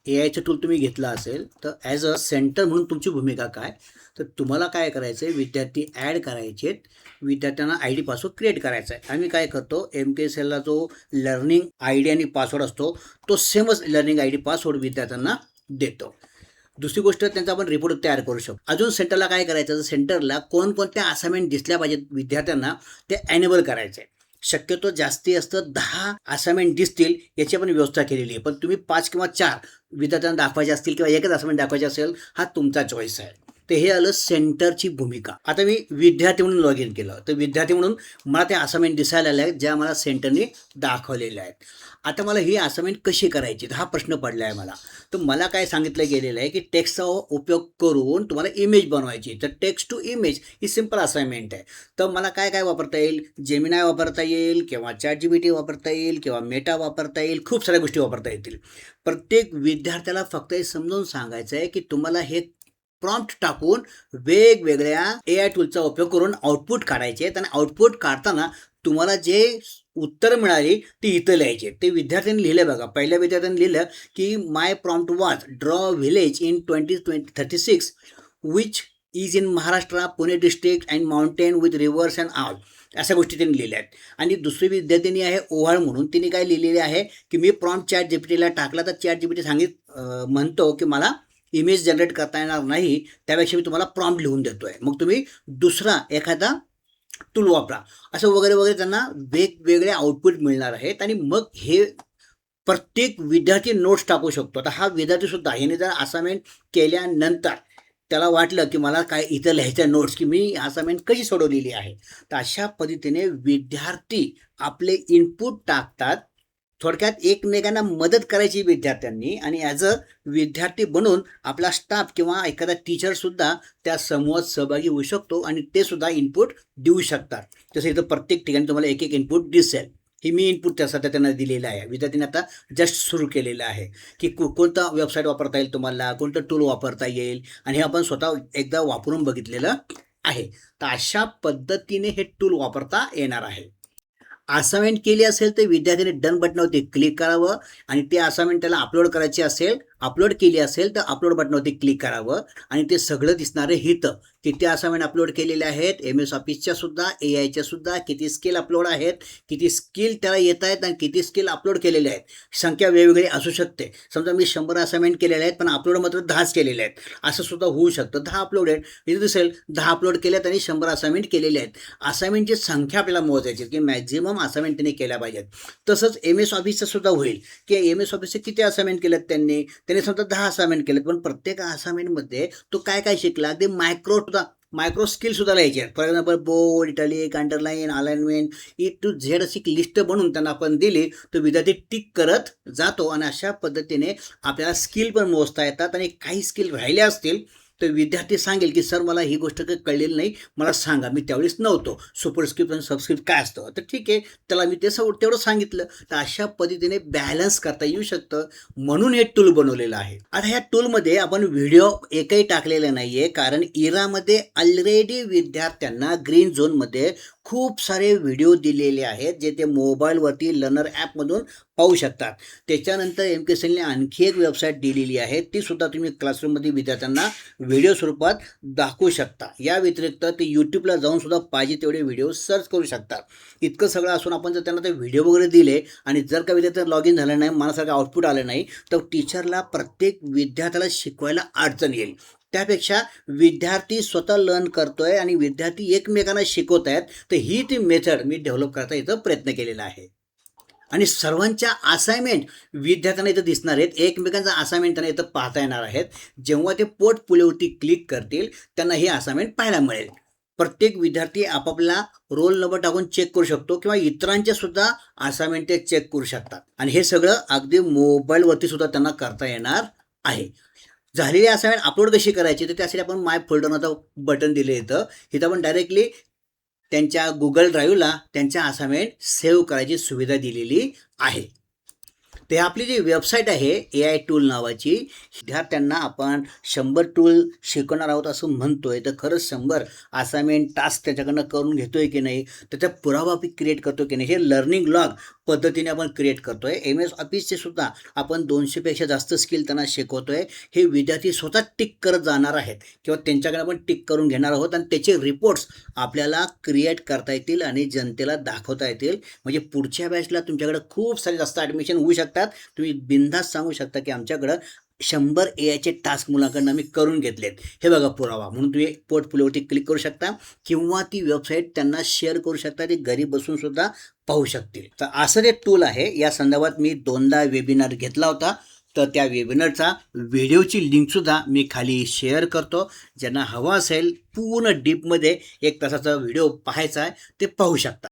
एआयचं tool तुम्ही घेतला असेल तर ॲज अ सेंटर म्हणून तुमची भूमिका काय? तर तुम्हाला काय करायचं आहे, विद्यार्थी ॲड करायचे आहेत, विद्यार्थ्यांना आय डी पासवर्ड क्रिएट करायचा आहे. आम्ही काय करतो, MTSLला जो लर्निंग आय डी आणि पासवर्ड असतो तो सेमच लर्निंग आय डी पासवर्ड विद्यार्थ्यांना देतो. दुसरी गोष्ट, त्यांचा आपण रिपोर्ट तयार करू शकतो. अजून सेंटरला काय करायचं, तर सेंटरला कोणकोणत्या असाइनमेंट दिसल्या पाहिजेत विद्यार्थ्यांना ते ॲनेबल करायचं आहे. शक्यतो जास्ती असतं 10 असाइनमेंट दिसतील याची आपण व्यवस्था केलेली आहे, पण तुम्ही 5 किंवा 4 विद्यार्थ्यांना दाखवायचे असतील किंवा एकच असाइनमेंट दाखवायचे असेल, हा तुमचा चॉईस आहे. तर हे आलं सेंटरची भूमिका. आता मी विद्यार्थी म्हणून लॉग इन केलं, तर विद्यार्थी म्हणून मला त्या असाइनमेंट दिसायला आल्या आहेत ज्या मला सेंटरने दाखवलेल्या आहेत. आता मला ही असाइनमेंट कशी करायची हा प्रश्न पडला आहे मला. तर मला काय सांगितलं गेलेलं आहे की टेक्स्टचा उपयोग करून तुम्हाला इमेज बनवायची. तर टेक्स्ट टू इमेज ही सिंपल असाइनमेंट आहे. तर मला काय काय वापरता येईल, जेमिनाय वापरता येईल किंवा ChatGPT वापरता येईल किंवा मेटा वापरता येईल, खूप साऱ्या गोष्टी वापरता येतील. प्रत्येक विद्यार्थ्याला फक्त हे समजावून सांगायचं आहे की तुम्हाला हे प्रॉम्प्ट टाकून वेगवेगळ्या AI टूलचा उपयोग करून आउटपुट काढायचे आहेत आणि आउटपुट काढताना तुम्हाला जे उत्तर मिळाली ती इथं लिहायची. ते विद्यार्थ्यांनी लिहिलं बघा. पहिल्या विद्यार्थ्यांनी लिहिलं की माय प्रॉम्प्ट वाज draw village in 2036 which is in Maharashtra, Pune district and mountain with reverse and all, अशा गोष्टी त्यांनी लिहिल्या आहेत. आणि दुसरी विद्यार्थिनी आहे ओहाळ म्हणून, तिने काय लिहिलेले आहे की मी प्रॉम्प्ट ChatGPTला टाकला तर ChatGPT म्हणतो की मला इमेज जनरेट करता येणार नाही, त्यापेक्षा मी तुम्हाला प्रॉम्प्ट लिहून देतो आहे, मग तुम्ही दुसरा एखादा टूल वापरा, असं वगैरे वगैरे त्यांना वेगवेगळे आउटपुट मिळणार आहेत. आणि मग हे प्रत्येक विद्यार्थी नोट्स टाकू शकतो. आता हा विद्यार्थीसुद्धा ह्याने जर असाइनमेंट केल्यानंतर त्याला वाटलं की मला काय इथं लिहायचं नोट्स की मी असाइनमेंट कशी सोडवलेली आहे, तर अशा पद्धतीने विद्यार्थी आपले इनपुट टाकतात. थोडक्यात एकमेकांना मदत करायची विद्यार्थ्यांनी, आणि ॲज अ विद्यार्थी बनून आपला स्टाफ किंवा एखादा टीचरसुद्धा त्या समूहात सहभागी होऊ शकतो आणि ते सुद्धा इनपुट देऊ शकतात. जसं इथं प्रत्येक ठिकाणी तुम्हाला एक एक इनपुट दिसेल. हे मी इनपुट त्यासाठी त्यांना दिलेलं आहे. विद्यार्थ्यांनी आता जस्ट सुरू केलेलं आहे की कोणता वेबसाईट वापरता येईल, तुम्हाला कोणतं टूल वापरता येईल, आणि हे आपण स्वतः एकदा वापरून बघितलेलं आहे. तर अशा पद्धतीने हे टूल वापरता येणार आहे. असाइनमेंट केली असेल तर विद्यार्थ्यांनी डन बटनावरती क्लिक करावं, आणि ते असाइनमेंट त्याला अपलोड करायची असेल, अपलोड केली असेल तर अपलोड बटनावरती क्लिक करावं, आणि ते सगळं दिसणार आहे इथं. किती असाइनमेंट अपलोड केलेले आहेत, MS ऑफिसच्या सुद्धा, AIच्या सुद्धा, किती स्किल अपलोड आहेत, किती स्किल त्याला येत आहेत आणि किती स्किल अपलोड केलेले आहेत. संख्या वेगवेगळी असू शकते. समजा मी 100 असाइनमेंट केलेले आहेत पण अपलोड मात्र 10च केलेले आहेत, असं सुद्धा होऊ शकतं. 10 अपलोडेड इथे दिसेल, 10 अपलोड केल्यात आणि 100 असाइनमेंट केलेले आहेत. असाइनमेंटची संख्या आपल्याला मोजायची की मॅक्झिमम असाइनमेंट त्यांनी केल्या पाहिजेत. तसंच MS ऑफिसचं सुद्धा होईल की MS ऑफिसचे किती असाइनमेंट केलेत त्यांनी समजा 10 असाइनमेंट केलेत, पण प्रत्येक असाइनमेंटमध्ये तो काय काय शिकला, अगदी मायक्रो स्किल सुद्धा लिहायचे आहेत. For example bold, italic, underline, alignment, A to Z अशी लिस्ट बनवून त्यांना आपण दिली तर विद्यार्थी टिक करत जातो, आणि अशा पद्धतीने आपल्याला स्किल पण मोजता येतात. आणि काही स्किल राहिल्या असतील तर विद्यार्थी सांगेल की सर मला ही गोष्ट काही कळलेली नाही, मला सांगा, मी त्यावेळेस नव्हतो, सुपरस्क्रिप्ट आणि सबस्क्रिप्ट काय असतं, तर ठीक आहे, त्याला मी तेवढं सांगितलं. तर अशा पद्धतीने बॅलन्स करता येऊ शकतं, म्हणून हे टूल बनवलेलं आहे. आता ह्या टूलमध्ये आपण व्हिडिओ एकही टाकलेला नाही आहे, कारण इरामध्ये ऑलरेडी विद्यार्थ्यांना ग्रीन झोनमध्ये खूप सारे व्हिडिओ दिलेले आहेत जे ते मोबाईलवरती लर्नर ॲपमधून पाहू शकतात. त्याच्यानंतर MKSLने आणखी एक वेबसाईट दिलेली आहे, ती सुद्धा तुम्ही क्लासरूममध्ये विद्यार्थ्यांना व्हिडिओ स्वरूपात दाखवू शकता. या व्यतिरिक्त ते यूट्यूबला जाऊन सुद्धा पाहिजे तेवढे व्हिडिओ सर्च करू शकतात. इतकं सगळं असून आपण जर त्यांना ते व्हिडिओ वगैरे दिले आणि जर का विद्यार्थी लॉग इन झालं नाही, मनासारखं आउटपुट आलं नाही, तर टीचरला प्रत्येक विद्यार्थ्याला शिकवायला अडचण येईल. त्यापेक्षा विद्यार्थी स्वतः लर्न करतोय आणि विद्यार्थी एकमेकांना शिकवत आहेत, तर ही ती मेथड मी डेव्हलप करता इथं प्रयत्न केलेला आहे. आणि सर्वांच्या असाइनमेंट विद्यार्थ्यांना इथं दिसणार आहेत, एकमेकांचा असाइनमेंट त्यांना इथं पाहता येणार आहेत. जेव्हा ते पोर्टफोलिओवरती क्लिक करतील त्यांना ही असाइनमेंट पाहायला मिळेल. प्रत्येक विद्यार्थी आपापला रोल नंबर टाकून चेक करू शकतो किंवा इतरांचे सुद्धा असाइनमेंट ते चेक करू शकतात, आणि हे सगळं अगदी मोबाईलवरती सुद्धा त्यांना करता येणार आहे. झालेली असाइनमेंट अपलोड कशी करायची, तर त्यासाठी आपण माय फोल्डरचं बटन दिले इथं आपण डायरेक्टली त्यांच्या गुगल ड्राईव्हला त्यांच्या असाइनमेंट सेव्ह करायची सुविधा दिलेली आहे. ते आपली जी वेबसाईट आहे AI टूल नावाची, विद्यार्थ्यांना आपण 100 टूल शिकवणार आहोत असं म्हणतोय, तर खरंच 100 असाइनमेंट टास्क त्याच्याकडनं करून घेतोय की नाही, त्याचा पुरावा आपण क्रिएट करतो की नाही, हे लर्निंग लॉग पद्धतीने आपण क्रिएट करतोय. MS ऑफिसचे सुद्धा आपण 200पेक्षा जास्त स्किल त्यांना शिकवतोय. हे विद्यार्थी स्वतः टिक करत जाणार आहेत किंवा त्यांच्याकडे आपण टिक करून घेणार आहोत आणि त्याचे रिपोर्ट्स आपल्याला क्रिएट करता येतील आणि जनतेला दाखवता येतील. म्हणजे पुढच्या बॅचला तुमच्याकडे खूप सारे जास्त ॲडमिशन होऊ शकतात. तुम्ही बिनधास्त सांगू शकता की आमच्याकडं 100 AIचे टास्क मुलांकडून आम्ही करून घेतलेत, हे बघा पुरावा. म्हणून तुम्ही पोर्टफोलिओवरती क्लिक करू शकता किंवा ती वेबसाईट त्यांना शेअर करू शकता, ते घरी बसून सुद्धा पाहू शकतील. तर असं ते टूल आहे. या संदर्भात मी 2दा वेबिनार घेतला होता, तर त्या वेबिनारचा व्हिडिओची लिंकसुद्धा मी खाली शेअर करतो. ज्यांना हवा असेल पूर्ण डीपमध्ये 1 तासाचा व्हिडिओ पाहायचा आहे ते पाहू शकता.